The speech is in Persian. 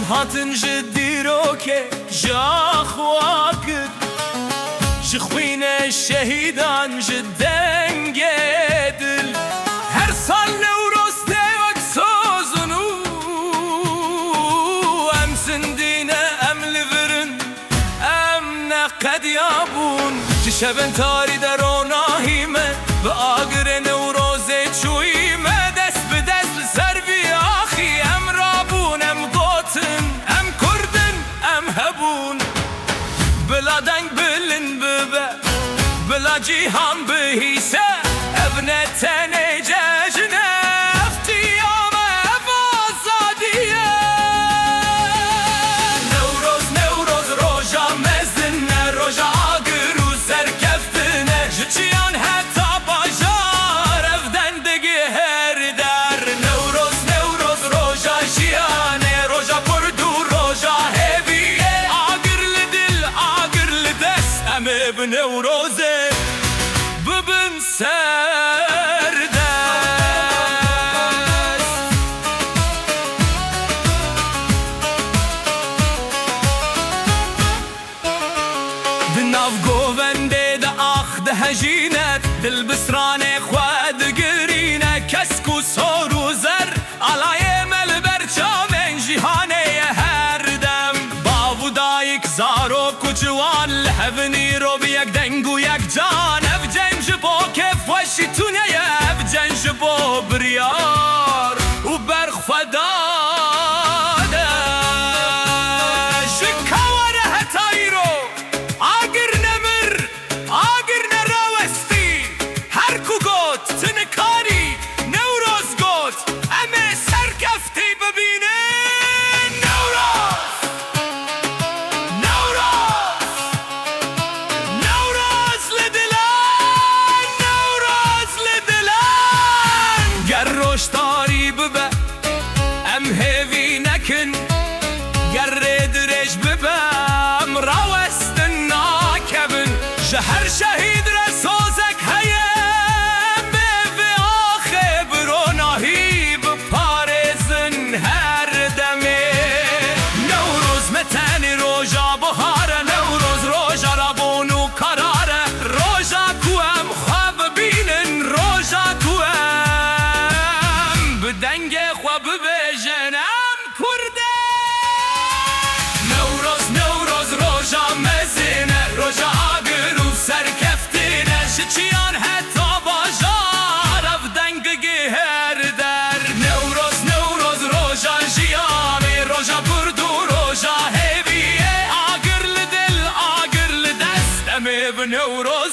هاتن جدی رو که جا خواکر جخوین شهیدان جدنگ دل هر سال نوروز دیوک سوزنو ام سندینه ام لورن ام نقد یابون جشبن تاری در آناهیمه و آگر نوروز چویمه دست به دست سروی آخی ام رابون ام قوتن ام کردن ام هبون بلا دنگ بلن ببه بلا جیهان بهیسه ابن تنه جشنه افتیامه بازادیه نوروز روژا مزنه روژا آگر و سرکفتنه جچیان حتی باجار افدندگی هر در نوروز روژا جیانه روژا پردو روژا هبیه آگر لدل آگر لدست امه بنوروزه ببن سردست دناف گوونده ده آخ ده هجینت دل بسرانه خواد گرینه کسکو سور و زر علای مل برچامن جیهانه هر دم باو دایک زارو کجوان لحونی رو بیک دنگو یک جان اف جنج با کف وشی تونه اف جنج با بریار و برخ فداده شکاوره هتایی رو آگر نمر آگر نروستی هر کو گوت تنکاری نوروز گوت امه سرکفتی ببینه روشتاری ببه ام هیوی نکن گر درش ببه ام راوستن ناکبن شهر شهید رسوزک هیم به آخه بروناهی بپارزن هر دمه نوروز متن روژا بهاره نوروز روژا رابونو قراره روژا کوام خواب بینن روژا کوام دنگ خواب بجنم کرده نوروز روژا مزینه روژا آگر و سرکفتینه شچیان حتی باجار اف دنگگی هر در نوروز روژا جیانه روژا بردو روژا هیویه آگر لدل آگر لدست امه بنوروز